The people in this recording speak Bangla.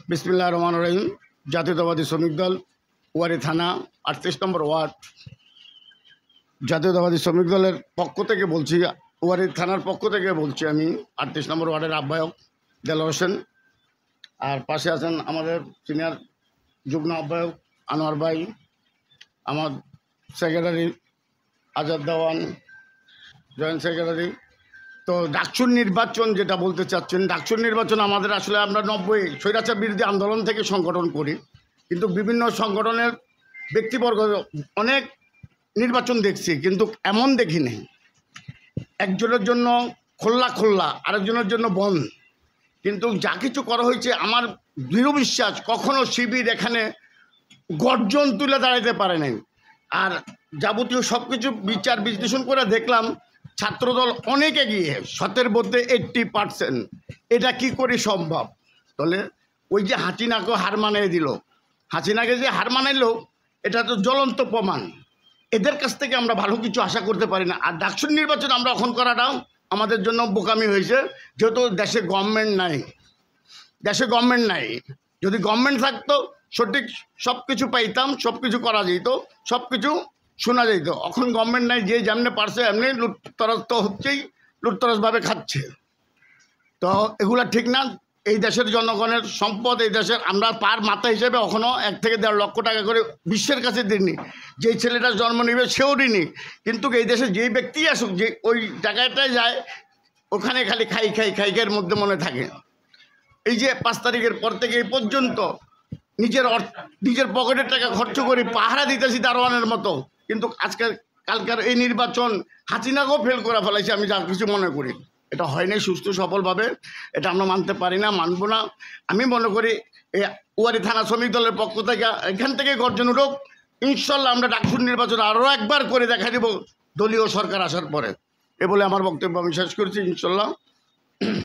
বিসমিল্লাহির রহমানির রহিম। জাতীয়তাবাদী শ্রমিক দল ওয়ারী থানা 38 নম্বর ওয়ার্ড, জাতীয়তাবাদী শ্রমিক দলের পক্ষ থেকে বলছি, ওয়ারী থানার পক্ষ থেকে বলছি। আমি 38 নম্বর ওয়ার্ডের আহ্বায়ক দেলোয়ার হোসেন। আর পাশে আছেন আমাদের সিনিয়র যুগ্ম আহ্বায়ক আনোয়ার ভাই, আমার সেক্রেটারি আজাদ দেওয়ান, জয়েন্ট সেক্রেটারি। তো ডাকসুর নির্বাচন যেটা বলতে চাচ্ছেন, ডাকসুর নির্বাচন আমাদের আসলে আমরা 90 স্বৈরাচার বিরোধী আন্দোলন থেকে সংগঠন করি, কিন্তু বিভিন্ন সংগঠনের ব্যক্তিবর্গ অনেক নির্বাচন দেখছি, কিন্তু এমন দেখি নেই একজনের জন্য খোল্লা আরেকজনের জন্য বন্ধ। কিন্তু যা কিছু করা হয়েছে, আমার দৃঢ় বিশ্বাস কখনো শিবির এখানে গর্জন তুলে দাঁড়াতে পারে নাই। আর যাবতীয় সব কিছু বিচার বিশ্লেষণ করে দেখলাম ছাত্রদল অনেক এগিয়ে, 7-এর মধ্যে 80%। এটা কি করে সম্ভব? তাহলে ওই যে হাসিনাকে হার মানিয়ে দিল, হাসিনাকে যে হার মানাইলো, এটা তো জ্বলন্ত প্রমাণ। এদের কাছ থেকে আমরা ভালো কিছু আশা করতে পারি না। আর ডাকসুর নির্বাচন আমরা এখন করাটাও আমাদের জন্য বোকামি হয়েছে, যেহেতু দেশে গভর্নমেন্ট নাই। যদি গভর্নমেন্ট থাকতো সঠিক সব কিছু পাইতাম, সব কিছু করা যেত, সব কিছু শোনা যেত। এখন গভর্নমেন্ট নাই, যে যেমনি পারছে এমনি লুটতরাজ তো হচ্ছেই, লুটতরাজভাবে খাচ্ছে। তো এগুলা ঠিক না। এই দেশের জনগণের সম্পদ, এই দেশের আমরা পার মাথা হিসেবে এখনও 1 থেকে 1.5 লক্ষ টাকা করে বিশ্বের কাছে দিইনি। যেই ছেলেটা জন্ম নেবে সেও দিইনি, কিন্তু এই দেশে যেই ব্যক্তি আসুক, যে ওই জায়গাটায় যায়, ওখানে খালি খাইয়ের মধ্যে মনে থাকে। এই যে 5 তারিখের পর থেকে এই পর্যন্ত নিজের পকেটের টাকা খরচ করি, পাহারা দিতেছি দারোয়ানের মতো, কিন্তু কালকার এই নির্বাচন হাসিনাকেও ফেল করে ফেলাইছে। আমি যা কিছু মনে করি এটা হয় নাই সুস্থ সফলভাবে, এটা আমরা মানতে পারি না, মানব না। আমি মনে করি এই ওয়ারী থানা শ্রমিক দলের পক্ষ থেকে এখান থেকে গর্জন উঠুক। ইনশাল্লাহ আমরা ডাকসুর নির্বাচন আরও একবার করে দেখা দেব দলীয় সরকার আসার পরে। এ বলে আমার বক্তব্য আমি শেষ করছি। ইনশাল্লাহ